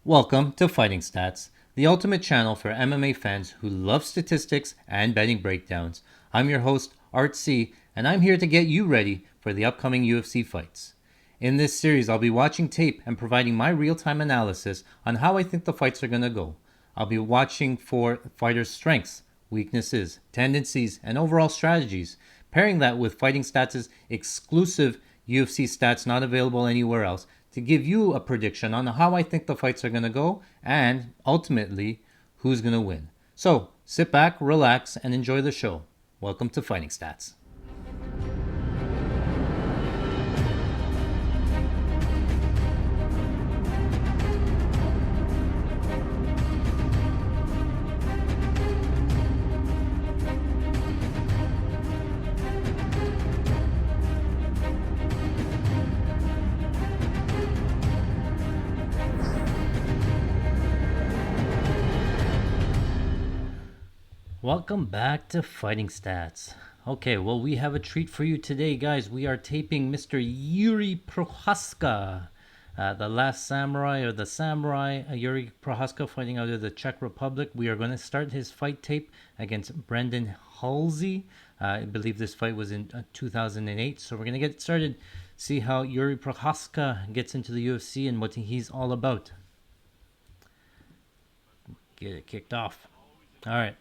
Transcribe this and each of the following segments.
Welcome to Fighting Stats, the ultimate channel for MMA fans who love statistics and betting breakdowns. I'm your host, Art C, and I'm here to get you ready for the upcoming UFC fights. In this series, I'll be watching tape and providing my real time analysis on how I think the fights are going to go. I'll be watching for fighters' strengths, weaknesses, tendencies, and overall strategies, pairing that with Fighting Stats' exclusive UFC stats not available anywhere else to give you a prediction on how I think the fights are going to go and ultimately who's going to win. So sit back, relax, and enjoy the show. Welcome to Fighting Stats. Welcome back to Fighting Stats. Okay, well, we have a treat for you today, guys. We are taping Mr. Jiri Prochazka, the last samurai or the samurai, Jiri Prochazka fighting out of the Czech Republic. We are going to start his fight tape against Brendan Halsey. I believe this fight was in 2008. So we're going to get started, see how Jiri Prochazka gets into the UFC and what he's all about. Get it kicked off. All right.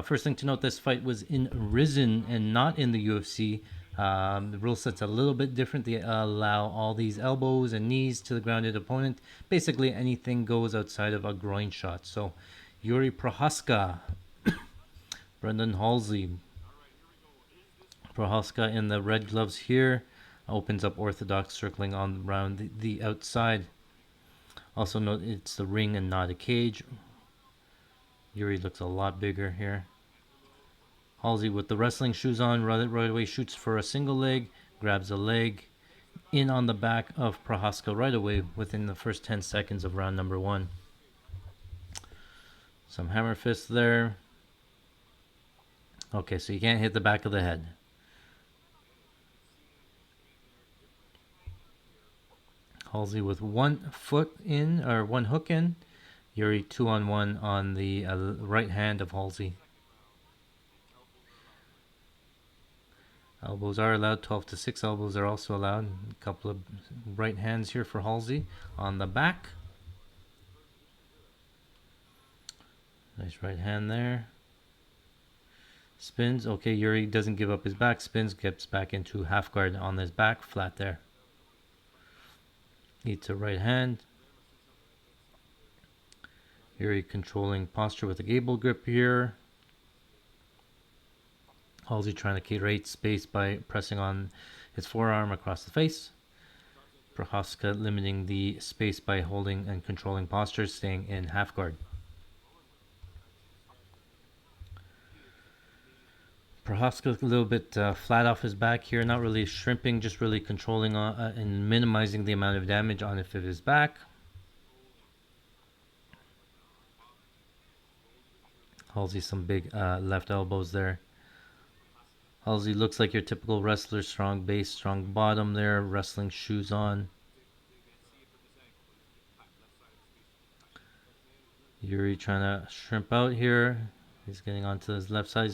First thing to note, this fight was in Rizin and not in the UFC. The rule set's a little bit different. They allow all these elbows and knees to the grounded opponent. Basically, anything goes outside of a groin shot. So, Jiri Prochazka, Brendan Halsey. Prochazka in the red gloves here. Opens up orthodox, circling on around the outside. Also note it's the ring and not a cage. Jiri looks a lot bigger here. Halsey with the wrestling shoes on, right away shoots for a single leg, grabs a leg, in on the back of Prochazka right away within the first 10 seconds of round number 1. Some hammer fists there. Okay, so you can't hit the back of the head. Halsey with one foot in, or one hook in. Jiri 2-on-1 on the right hand of Halsey. Elbows are allowed, 12 to 6 elbows are also allowed. A couple of right hands here for Halsey on the back. Nice right hand there. Spins. Okay, Jiri doesn't give up his back. Spins, gets back into half guard on his back, flat there. Eats a right hand. Jiri controlling posture with a gable grip here. Halsey trying to create space by pressing on his forearm across the face. Prochazka limiting the space by holding and controlling posture, staying in half guard. Prochazka a little bit flat off his back here, not really shrimping, just really controlling and minimizing the amount of damage on his back. Halsey some big left elbows there. Halsey looks like your typical wrestler, strong base, strong bottom there, wrestling shoes on. Jiri trying to shrimp out here. He's getting onto his left side.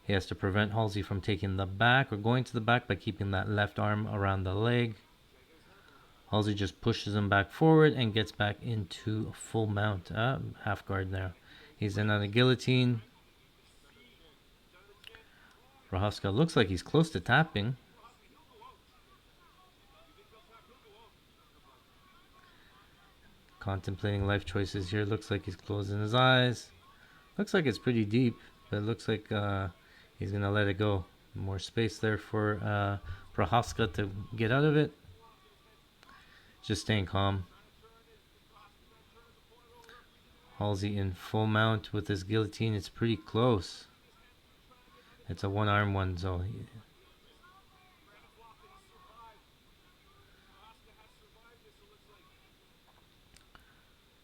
He has to prevent Halsey from taking the back or going to the back by keeping that left arm around the leg. Halsey just pushes him back forward and gets back into full mount. Half guard now. He's in on a guillotine. Prochazka looks like he's close to tapping. Contemplating life choices here. Looks like he's closing his eyes. Looks like it's pretty deep, but it looks like he's going to let it go. More space there for Prochazka to get out of it. Just staying calm. Halsey in full mount with his guillotine. It's pretty close. It's a one-arm one, so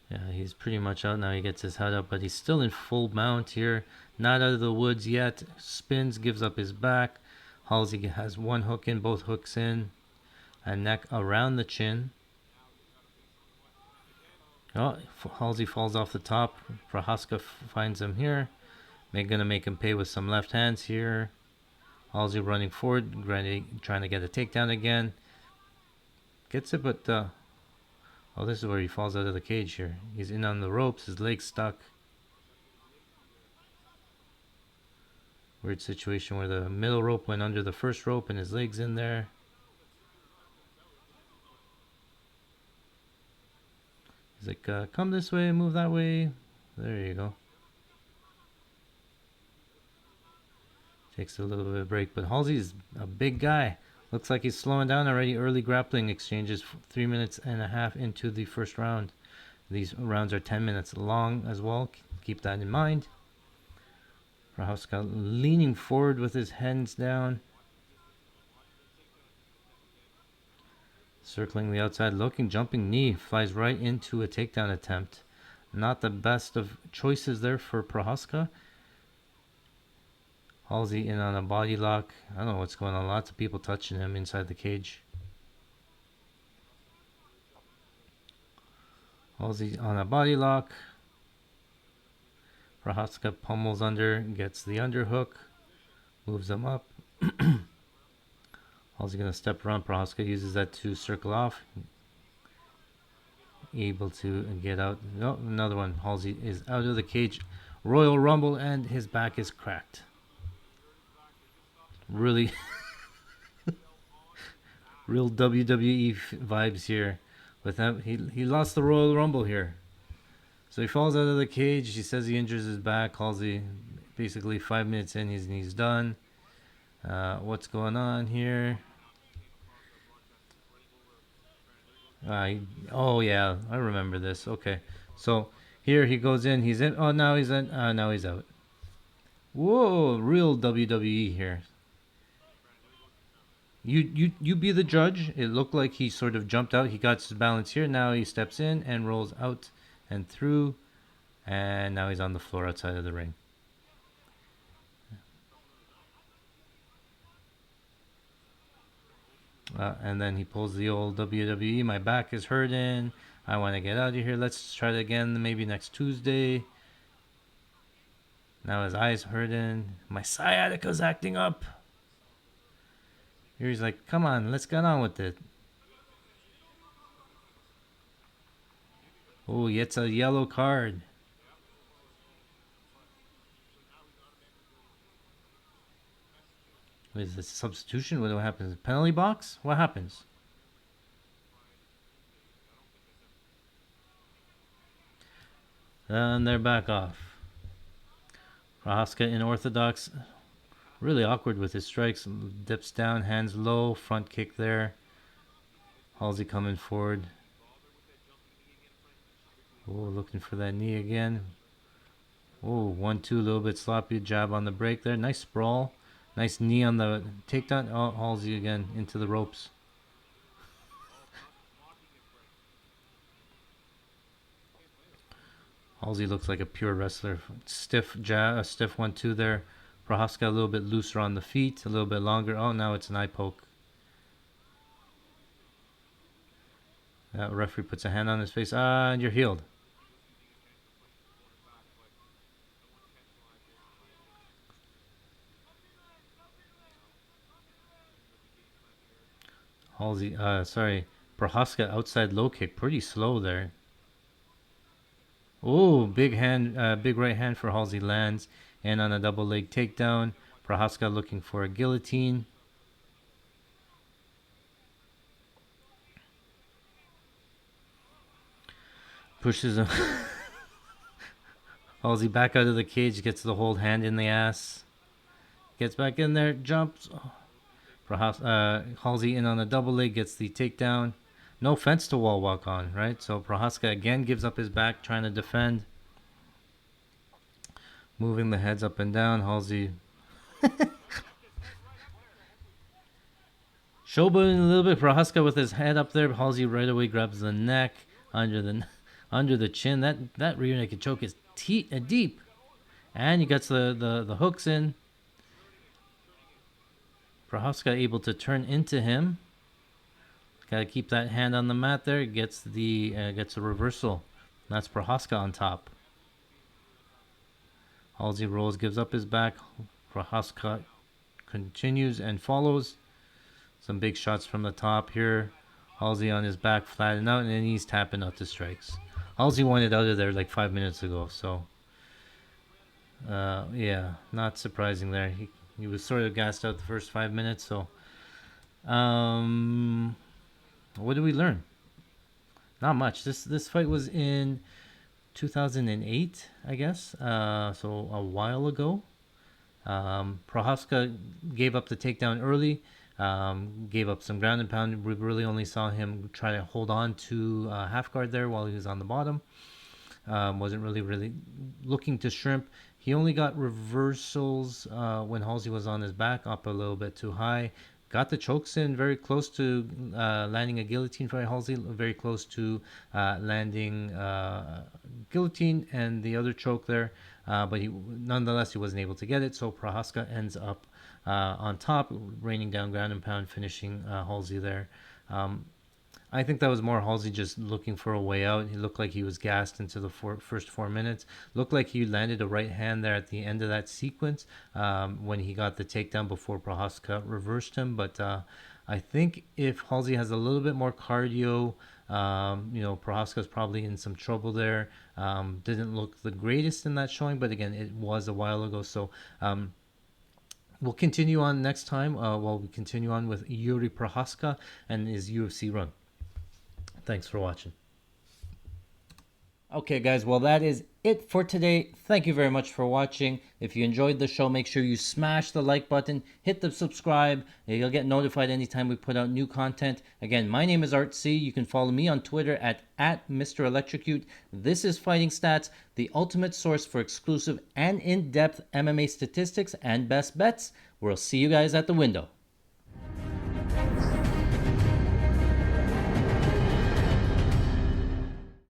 yeah, he's pretty much out now. He gets his head up, but he's still in full mount here. Not out of the woods yet. Spins, gives up his back. Halsey has one hook in, both hooks in. A neck around the chin. Oh, Halsey falls off the top. Prochazka finds him here. Gonna make him pay with some left hands here. Halsey running forward, trying to get a takedown again. Gets it, but oh, this is where he falls out of the cage here. He's in on the ropes, his leg's stuck. Weird situation where the middle rope went under the first rope and his leg's in there. He's like, come this way, move that way. There you go. Takes a little bit of a break, but Halsey's a big guy. Looks like he's slowing down already. Early grappling exchanges 3 minutes and a half into the first round. These rounds are 10 minutes long as well. Keep that in mind. Prochazka leaning forward with his hands down. Circling the outside, looking, jumping knee. Flies right into a takedown attempt. Not the best of choices there for Prochazka. Halsey in on a body lock. I don't know what's going on. Lots of people touching him inside the cage. Halsey on a body lock. Prochazka pummels under, gets the underhook, moves him up. Halsey gonna step around. Prochazka uses that to circle off. Able to get out. No, another one. Halsey is out of the cage. Royal Rumble, and his back is cracked. Really, real WWE vibes here. With him, he lost the Royal Rumble here. So he falls out of the cage. He says he injures his back. Halsey, basically 5 minutes in, he's done. What's going on here? Oh yeah, I remember this. Okay, so here he goes in. He's in. Oh, now he's in. Now he's out. Whoa, real WWE here. You be the judge. It looked like he sort of jumped out. He got his balance here. Now he steps in and rolls out and through, and now he's on the floor outside of the ring. And then he pulls the old WWE. My back is hurting. I want to get out of here. Let's try it again. Maybe next Tuesday. Now his eyes hurting. My sciatica's acting up. Here he's like, come on, let's get on with it. Oh, he gets a yellow card. What is this? Substitution? What happens? Penalty box? What happens? And they're back off. Prochazka in orthodox. Really awkward with his strikes. Dips down, hands low, front kick there. Halsey coming forward. Oh, looking for that knee again. Oh, 1-2, a little bit sloppy. Jab on the break there. Nice sprawl. Nice knee on the takedown. Oh, Halsey again into the ropes. Halsey looks like a pure wrestler. Stiff jab, a stiff 1-2 there. Prochazka a little bit looser on the feet, a little bit longer. Oh, now it's an eye poke. That referee puts a hand on his face. And you're healed. Halsey, Prochazka outside low kick, pretty slow there. Oh, big hand, big right hand for Halsey lands, and on a double leg takedown. Prochazka looking for a guillotine. Pushes him. Halsey back out of the cage, gets the hold hand in the ass. Gets back in there, jumps. Halsey in on a double leg, gets the takedown. No fence to wall walk on, right? So Prochazka again gives up his back, trying to defend. Moving the heads up and down. Halsey showboating a little bit. Prochazka with his head up there. Halsey right away grabs the neck under the chin. That rear naked choke is deep, and he gets the hooks in. Prochazka able to turn into him. Got to keep that hand on the mat there. Gets a reversal. That's Prochazka on top. Halsey rolls, gives up his back. Prochazka continues and follows. Some big shots from the top here. Halsey on his back, flattened out, and then he's tapping out the strikes. Halsey wanted out of there like 5 minutes ago, so yeah, not surprising there. He was sort of gassed out the first 5 minutes. So, what did we learn? Not much. This fight was in 2008, I guess. So a while ago. Prochazka gave up the takedown early, gave up some ground and pound. We really only saw him try to hold on to half guard there while he was on the bottom. Wasn't really looking to shrimp. He only got reversals when Halsey was on his back, up a little bit too high. Got the chokes in very close to landing a guillotine for Halsey, very close to landing guillotine and the other choke there. But nonetheless, he wasn't able to get it. So Prochazka ends up on top, raining down ground and pound, finishing Halsey there. I think that was more Halsey just looking for a way out. He looked like he was gassed into the first 4 minutes. Looked like he landed a right hand there at the end of that sequence when he got the takedown before Prochazka reversed him. But I think if Halsey has a little bit more cardio, Prochazka's probably in some trouble there. Didn't look the greatest in that showing, but again, it was a while ago. So we'll continue on next time while we continue on with Jiri Prochazka and his UFC run. Thanks for watching. Okay, guys, well, that is it for today. Thank you very much for watching. If you enjoyed the show, make sure you smash the like button, hit the subscribe. You'll get notified anytime we put out new content. Again, my name is Art C. You can follow me on Twitter at Mr. Electrocute. This is Fighting Stats, the ultimate source for exclusive and in-depth MMA statistics and best bets. We'll see you guys at the window.